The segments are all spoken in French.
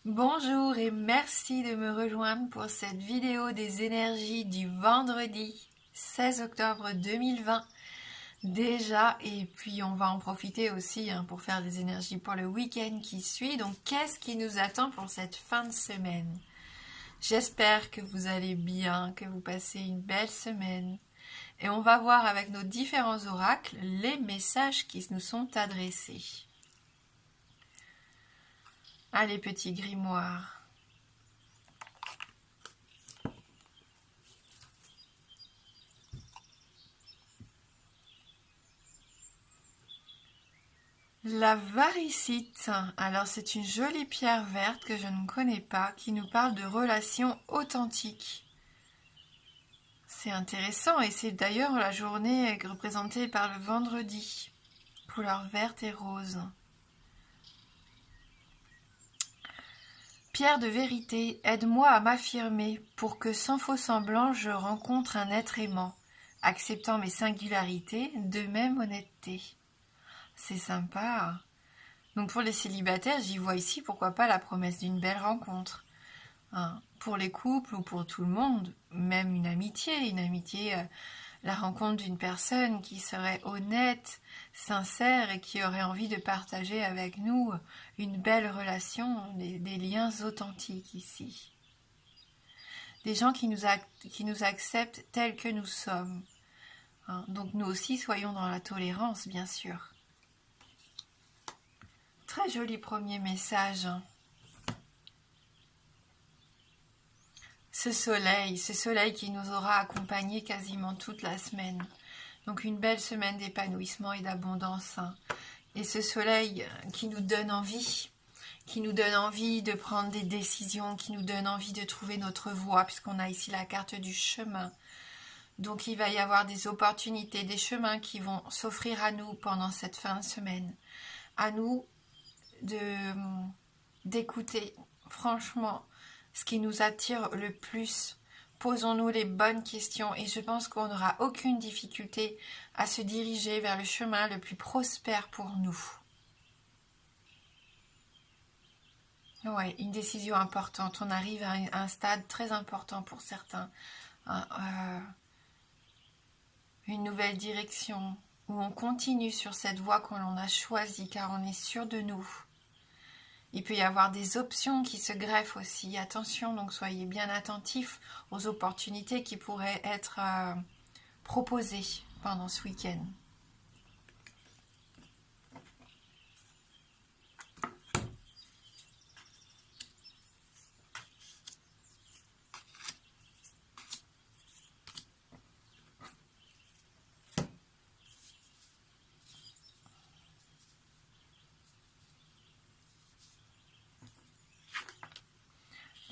Bonjour et merci de me rejoindre pour cette vidéo des énergies du vendredi 16 octobre 2020 déjà, et puis on va en profiter aussi pour faire des énergies pour le week-end qui suit. Donc qu'est-ce qui nous attend pour cette fin de semaine? J'espère que vous allez bien, que vous passez une belle semaine, et on va voir avec nos différents oracles les messages qui nous sont adressés. Allez, petit grimoire. La varicite, alors c'est une jolie pierre verte que je ne connais pas, qui nous parle de relations authentiques. C'est intéressant, et c'est d'ailleurs la journée représentée par le vendredi, couleur verte et rose. Pierre de vérité, aide-moi à m'affirmer pour que sans faux semblant je rencontre un être aimant, acceptant mes singularités, de même honnêteté. C'est sympa. Donc pour les célibataires, j'y vois ici pourquoi pas la promesse d'une belle rencontre. Pour les couples ou pour tout le monde, même une amitié, la rencontre d'une personne qui serait honnête, sincère et qui aurait envie de partager avec nous une belle relation, des liens authentiques ici. Des gens qui nous acceptent tels que nous sommes. Donc nous aussi soyons dans la tolérance, bien sûr. Très joli premier message. Ce soleil qui nous aura accompagnés quasiment toute la semaine. Donc une belle semaine d'épanouissement et d'abondance. Et ce soleil qui nous donne envie de prendre des décisions, qui nous donne envie de trouver notre voie, puisqu'on a ici la carte du chemin. Donc il va y avoir des opportunités, des chemins qui vont s'offrir à nous pendant cette fin de semaine. À nous d'écouter franchement ce qui nous attire le plus. Posons-nous les bonnes questions et je pense qu'on n'aura aucune difficulté à se diriger vers le chemin le plus prospère pour nous. Ouais, une décision importante. On arrive à un stade très important pour certains. Une nouvelle direction où on continue sur cette voie qu'on a choisie car on est sûr de nous. Il peut y avoir des options qui se greffent aussi. Attention, donc soyez bien attentifs aux opportunités qui pourraient être proposées pendant ce week-end.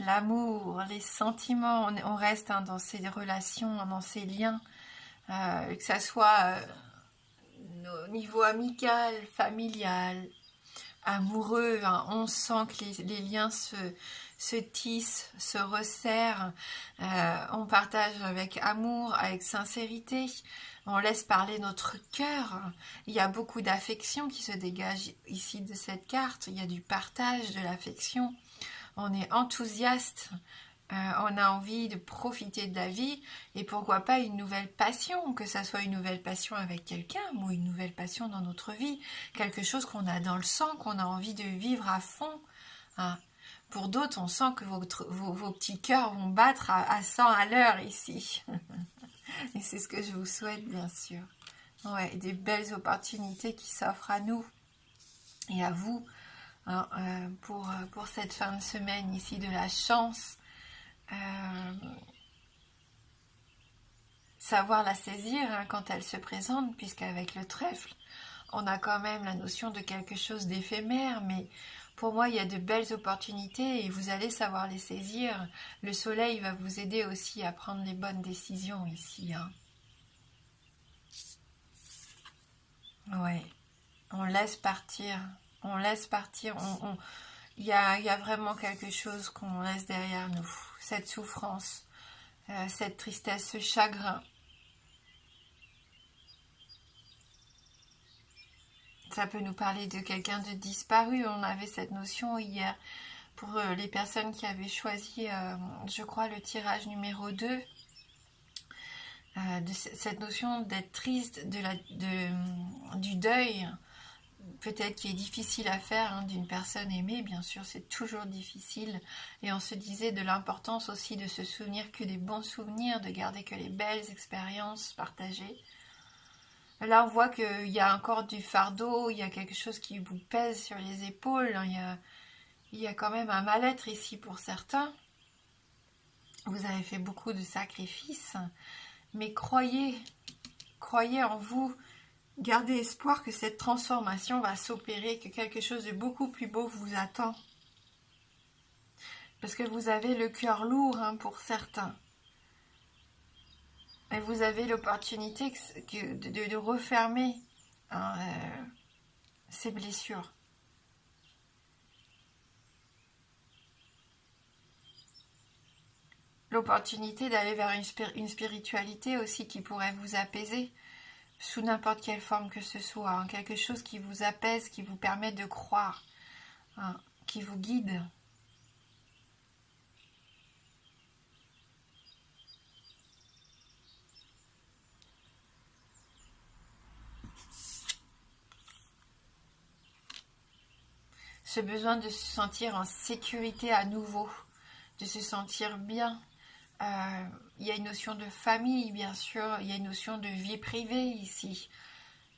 L'amour, les sentiments, on reste dans ces relations, dans ces liens, que ça soit au niveau amical, familial, amoureux, on sent que les liens se tissent, se resserrent, on partage avec amour, avec sincérité, on laisse parler notre cœur. Il y a beaucoup d'affection qui se dégage ici de cette carte, il y a du partage, de l'affection, on est enthousiaste, on a envie de profiter de la vie et pourquoi pas une nouvelle passion, que ça soit une nouvelle passion avec quelqu'un ou une nouvelle passion dans notre vie, quelque chose qu'on a dans le sang, qu'on a envie de vivre à fond. Pour d'autres, on sent que vos petits cœurs vont battre à 100 à l'heure ici. Et c'est ce que je vous souhaite, bien sûr. Ouais, des belles opportunités qui s'offrent à nous et à vous pour cette fin de semaine ici, de la chance. Savoir la saisir quand elle se présente, puisqu'avec le trèfle, on a quand même la notion de quelque chose d'éphémère, mais pour moi, il y a de belles opportunités et vous allez savoir les saisir. Le soleil va vous aider aussi à prendre les bonnes décisions ici. Ouais, on laisse partir, il y a vraiment quelque chose qu'on laisse derrière nous, cette souffrance, cette tristesse, ce chagrin. Ça peut nous parler de quelqu'un de disparu, on avait cette notion hier. Pour les personnes qui avaient choisi, je crois, le tirage numéro 2, de cette notion d'être triste, du deuil, peut-être qui est difficile à faire, hein, d'une personne aimée, bien sûr, c'est toujours difficile. Et on se disait de l'importance aussi de se souvenir que des bons souvenirs, de garder que les belles expériences partagées. Là, on voit qu'il y a encore du fardeau, il y a quelque chose qui vous pèse sur les épaules, hein, il y a quand même un mal-être ici pour certains. Vous avez fait beaucoup de sacrifices, mais croyez en vous, gardez espoir que cette transformation va s'opérer, que quelque chose de beaucoup plus beau vous attend. Parce que vous avez le cœur lourd, hein, pour certains. Et vous avez l'opportunité de refermer, hein, ces blessures. L'opportunité d'aller vers une spiritualité aussi qui pourrait vous apaiser, sous n'importe quelle forme que ce soit, hein, quelque chose qui vous apaise, qui vous permet de croire, hein, qui vous guide. Ce besoin de se sentir en sécurité à nouveau, de se sentir bien. Il y a une notion de famille, bien sûr, il y a une notion de vie privée ici,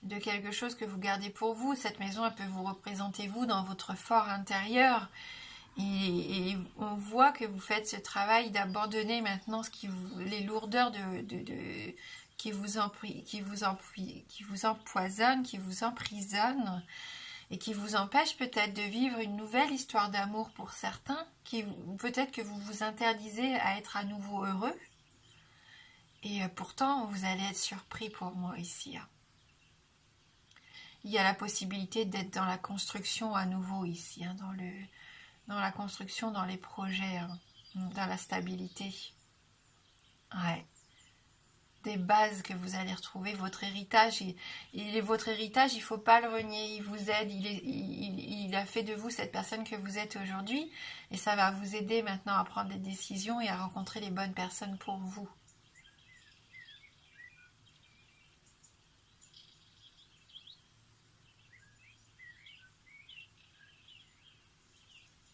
de quelque chose que vous gardez pour vous. Cette maison, elle peut vous représenter vous dans votre fort intérieur. Et on voit que vous faites ce travail d'abandonner maintenant les lourdeurs qui vous empoisonnent, qui vous emprisonnent, et qui vous empêchent peut-être de vivre une nouvelle histoire d'amour pour certains, peut-être que vous vous interdisez à être à nouveau heureux. Et pourtant, vous allez être surpris pour moi ici. Il y a la possibilité d'être dans la construction à nouveau ici, hein, dans la construction, dans les projets, hein, dans la stabilité. Ouais. Des bases que vous allez retrouver, votre héritage. Votre héritage, il ne faut pas le renier, il vous aide, il a fait de vous cette personne que vous êtes aujourd'hui. Et ça va vous aider maintenant à prendre des décisions et à rencontrer les bonnes personnes pour vous.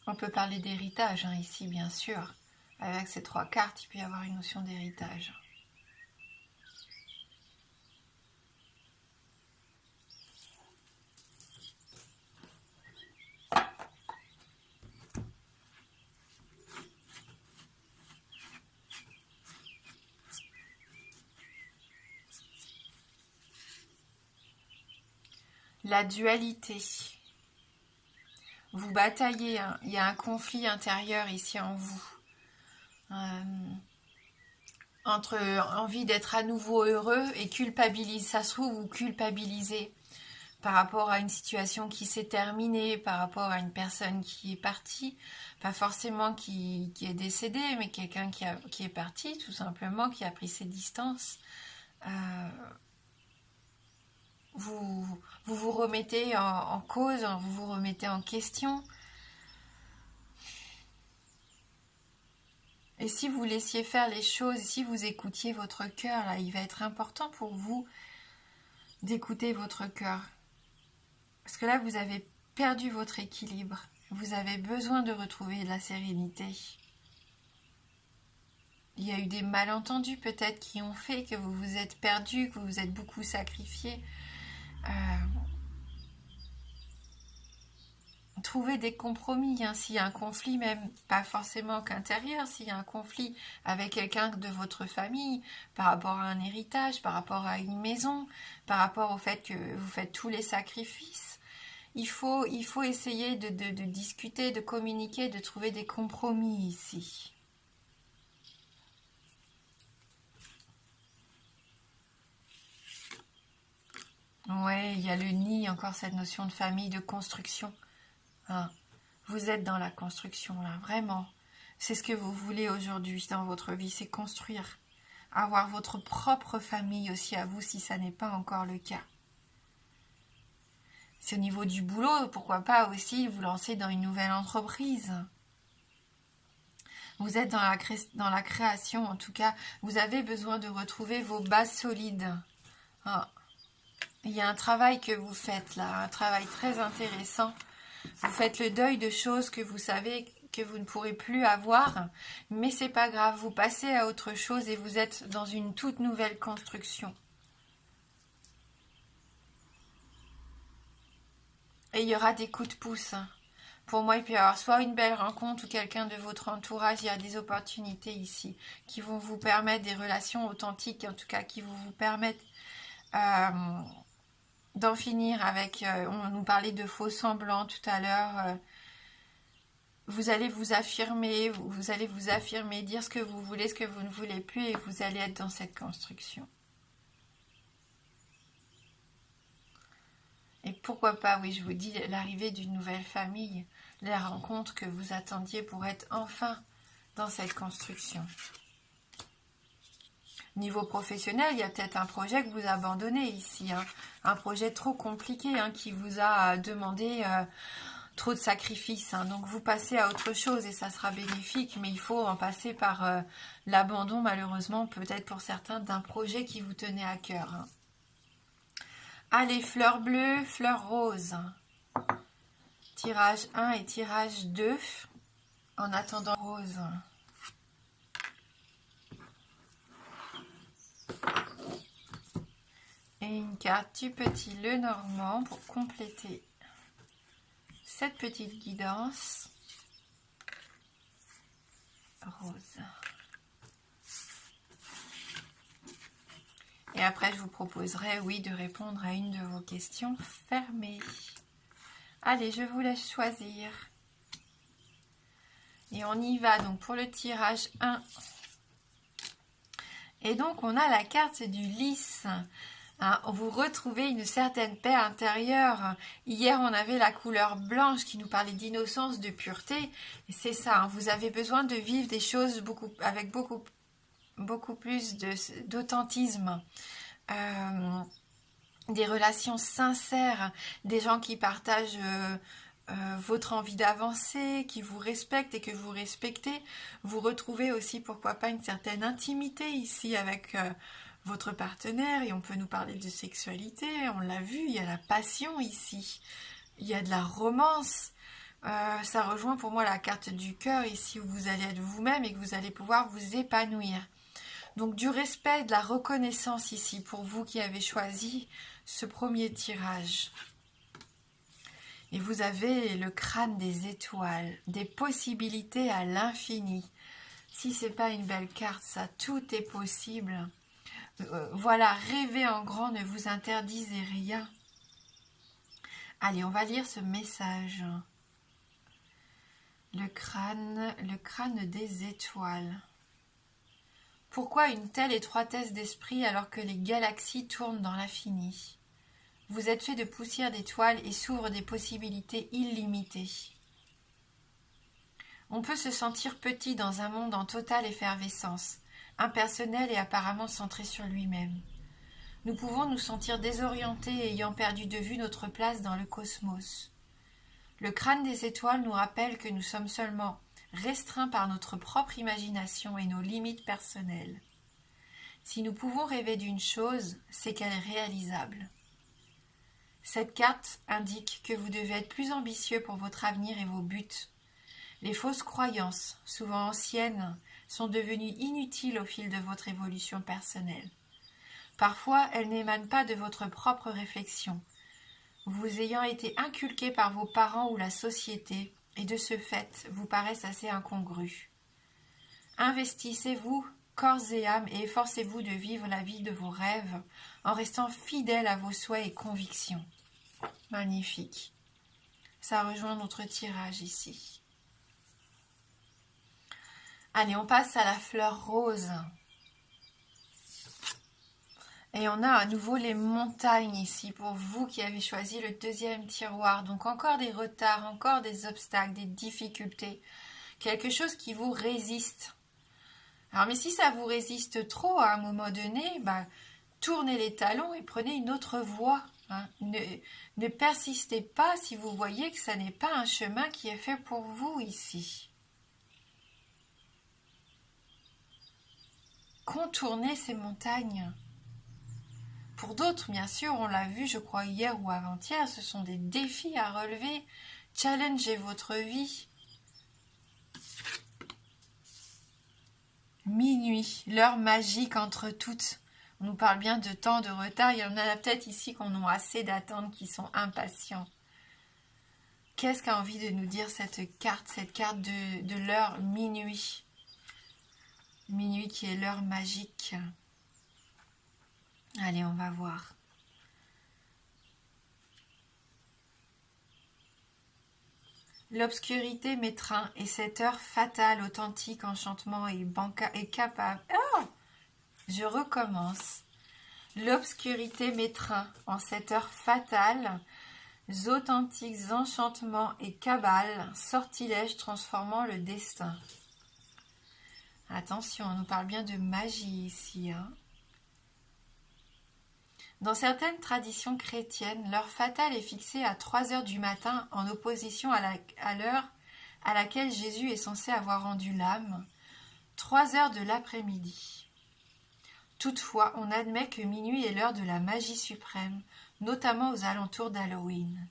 On peut parler d'héritage, hein, ici, bien sûr. Avec ces 3 cartes, il peut y avoir une notion d'héritage. La dualité. Vous bataillez, hein. Il y a un conflit intérieur ici en vous. Entre envie d'être à nouveau heureux et culpabiliser. Ça se trouve, vous culpabilisez par rapport à une situation qui s'est terminée, par rapport à une personne qui est partie, pas forcément qui est décédée, mais quelqu'un qui est parti, tout simplement, qui a pris ses distances. Vous remettez en cause, vous vous remettez en question. Et si vous laissiez faire les choses, si vous écoutiez votre cœur, là, il va être important pour vous d'écouter votre cœur. Parce que là, vous avez perdu votre équilibre. Vous avez besoin de retrouver de la sérénité. Il y a eu des malentendus peut-être qui ont fait que vous vous êtes perdu, que vous vous êtes beaucoup sacrifié. Trouver des compromis, hein, s'il y a un conflit, même pas forcément qu'intérieur, s'il y a un conflit avec quelqu'un de votre famille, par rapport à un héritage, par rapport à une maison, par rapport au fait que vous faites tous les sacrifices, il faut essayer de discuter, de communiquer, de trouver des compromis ici. Ouais, il y a le nid, encore cette notion de famille, de construction. Hein. Vous êtes dans la construction, là, vraiment. C'est ce que vous voulez aujourd'hui dans votre vie, c'est construire. Avoir votre propre famille aussi à vous, si ça n'est pas encore le cas. C'est au niveau du boulot, pourquoi pas aussi vous lancer dans une nouvelle entreprise. Vous êtes dans la création, en tout cas, vous avez besoin de retrouver vos bases solides. Ah. Il y a un travail que vous faites là, un travail très intéressant. Vous faites le deuil de choses que vous savez que vous ne pourrez plus avoir, mais c'est pas grave, vous passez à autre chose et vous êtes dans une toute nouvelle construction. Et il y aura des coups de pouce. Pour moi, il peut y avoir soit une belle rencontre ou quelqu'un de votre entourage. Il y a des opportunités ici qui vont vous permettre des relations authentiques, en tout cas qui vont vous permettre d'en finir avec, on nous parlait de faux semblants tout à l'heure, vous allez vous affirmer, vous allez vous affirmer, dire ce que vous voulez, ce que vous ne voulez plus, et vous allez être dans cette construction. Et pourquoi pas, oui, je vous dis, l'arrivée d'une nouvelle famille, la rencontre que vous attendiez pour être enfin dans cette construction. Niveau professionnel, il y a peut-être un projet que vous abandonnez ici, hein, un projet trop compliqué hein, qui vous a demandé trop de sacrifices. Hein, donc vous passez à autre chose et ça sera bénéfique, mais il faut en passer par l'abandon, malheureusement, peut-être pour certains, d'un projet qui vous tenait à cœur. Hein. Allez, fleurs bleues, fleurs roses. Tirage 1 et tirage 2. En attendant rose. Et une carte du petit Lenormand pour compléter cette petite guidance. Rose. Et après, je vous proposerai, oui, de répondre à une de vos questions fermées. Allez, je vous laisse choisir. Et on y va donc pour le tirage 1. Et donc, on a la carte du lys. Hein, vous retrouvez une certaine paix intérieure. Hier, on avait la couleur blanche qui nous parlait d'innocence, de pureté. Et c'est ça, hein, vous avez besoin de vivre des choses avec beaucoup plus d'authentisme. Des relations sincères, des gens qui partagent votre envie d'avancer, qui vous respectent et que vous respectez. Vous retrouvez aussi, pourquoi pas, une certaine intimité ici avec votre partenaire, et on peut nous parler de sexualité, on l'a vu, il y a la passion ici, il y a de la romance. Ça rejoint pour moi la carte du cœur ici, où vous allez être vous-même et que vous allez pouvoir vous épanouir. Donc du respect, de la reconnaissance ici pour vous qui avez choisi ce premier tirage. Et vous avez le crâne des étoiles, des possibilités à l'infini. Si c'est pas une belle carte, ça, tout est possible. Voilà, rêver en grand, ne vous interdisez rien. Allez, on va lire ce message. Le crâne des étoiles. Pourquoi une telle étroitesse d'esprit alors que les galaxies tournent dans l'infini? Vous êtes fait de poussière d'étoiles et s'ouvrent des possibilités illimitées. On peut se sentir petit dans un monde en totale effervescence, impersonnel et apparemment centré sur lui-même. Nous pouvons nous sentir désorientés ayant perdu de vue notre place dans le cosmos. Le crâne des étoiles nous rappelle que nous sommes seulement restreints par notre propre imagination et nos limites personnelles. Si nous pouvons rêver d'une chose, c'est qu'elle est réalisable. Cette carte indique que vous devez être plus ambitieux pour votre avenir et vos buts. Les fausses croyances, souvent anciennes, sont devenues inutiles au fil de votre évolution personnelle. Parfois, elles n'émanent pas de votre propre réflexion, vous ayant été inculquées par vos parents ou la société, et de ce fait, vous paraissent assez incongrues. Investissez-vous corps et âme et efforcez-vous de vivre la vie de vos rêves en restant fidèle à vos souhaits et convictions. Magnifique. Ça rejoint notre tirage ici. Allez, on passe à la fleur rose. Et on a à nouveau les montagnes ici pour vous qui avez choisi le deuxième tiroir. Donc encore des retards, encore des obstacles, des difficultés. Quelque chose qui vous résiste. Alors mais si ça vous résiste trop à un moment donné, tournez les talons et prenez une autre voie. Hein. Ne persistez pas si vous voyez que ça n'est pas un chemin qui est fait pour vous ici. contourner ces montagnes. Pour d'autres, bien sûr, on l'a vu, je crois, hier ou avant-hier, ce sont des défis à relever. Challengez votre vie. Minuit, l'heure magique entre toutes. On nous parle bien de temps de retard. Il y en a peut-être ici qu'on a assez d'attendre, qui sont impatients. Qu'est-ce qu'a envie de nous dire cette carte de l'heure minuit? Minuit qui est l'heure magique. Allez, on va voir. L'obscurité m'étreint et cette heure fatale, authentique, enchantement et capable. Oh, je recommence. L'obscurité m'étreint en cette heure fatale, authentiques enchantements et cabales, sortilèges transformant le destin. Attention, on nous parle bien de magie ici. Dans certaines traditions chrétiennes, l'heure fatale est fixée à 3 heures du matin en opposition à l'heure à laquelle Jésus est censé avoir rendu l'âme, 3 heures de l'après-midi. Toutefois, on admet que minuit est l'heure de la magie suprême, notamment aux alentours d'Halloween.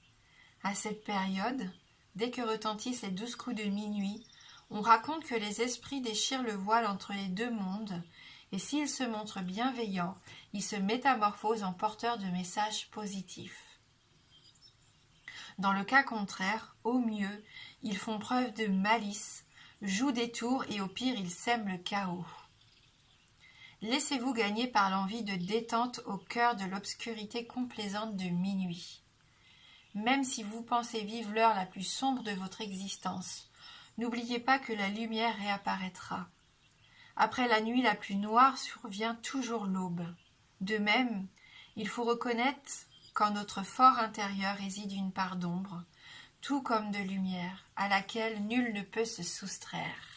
À cette période, dès que retentissent les 12 coups de minuit, on raconte que les esprits déchirent le voile entre les deux mondes, et s'ils se montrent bienveillants, ils se métamorphosent en porteurs de messages positifs. Dans le cas contraire, au mieux, ils font preuve de malice, jouent des tours et au pire, ils sèment le chaos. Laissez-vous gagner par l'envie de détente au cœur de l'obscurité complaisante de minuit. Même si vous pensez vivre l'heure la plus sombre de votre existence, n'oubliez pas que la lumière réapparaîtra. Après la nuit la plus noire survient toujours l'aube. De même, il faut reconnaître qu'en notre fort intérieur réside une part d'ombre, tout comme de lumière, à laquelle nul ne peut se soustraire.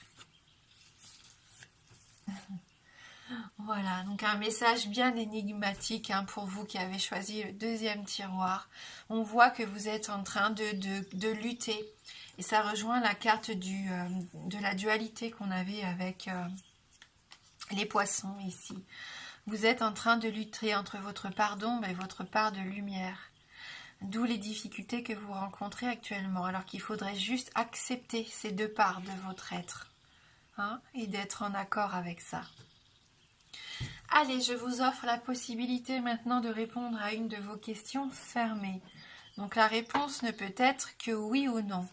Voilà, donc un message bien énigmatique pour vous qui avez choisi le deuxième tiroir. On voit que vous êtes en train de lutter, et ça rejoint la carte de la dualité qu'on avait avec les poissons ici. Vous êtes en train de lutter entre votre part d'ombre et votre part de lumière. D'où les difficultés que vous rencontrez actuellement, alors qu'il faudrait juste accepter ces deux parts de votre être, et d'être en accord avec ça. Allez, je vous offre la possibilité maintenant de répondre à une de vos questions fermées. Donc la réponse ne peut être que oui ou non.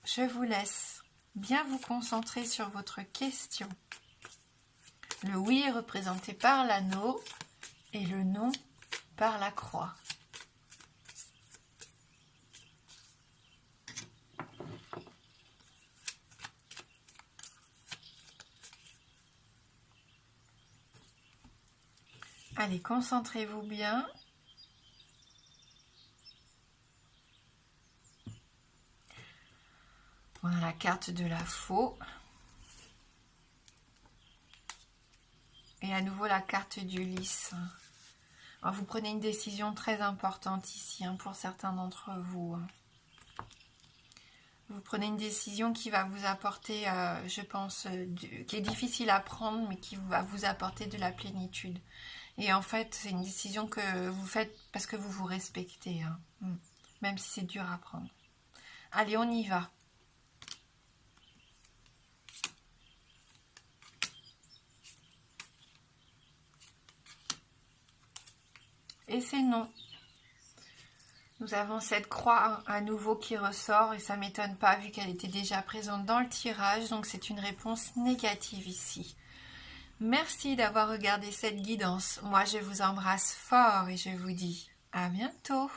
Je vous laisse bien vous concentrer sur votre question. Le oui est représenté par l'anneau et le non par la croix. Allez, concentrez-vous bien. Voilà la carte de la faux. Et à nouveau la carte du lys. Alors, vous prenez une décision très importante ici pour certains d'entre vous. Vous prenez une décision qui va vous apporter, je pense, qui est difficile à prendre, mais qui va vous apporter de la plénitude. Et en fait, c'est une décision que vous faites parce que vous vous respectez, même si c'est dur à prendre. Allez, on y va. Et c'est non. Nous avons cette croix à nouveau qui ressort et ça ne m'étonne pas vu qu'elle était déjà présente dans le tirage. Donc c'est une réponse négative ici. Merci d'avoir regardé cette guidance. Moi je vous embrasse fort et je vous dis à bientôt.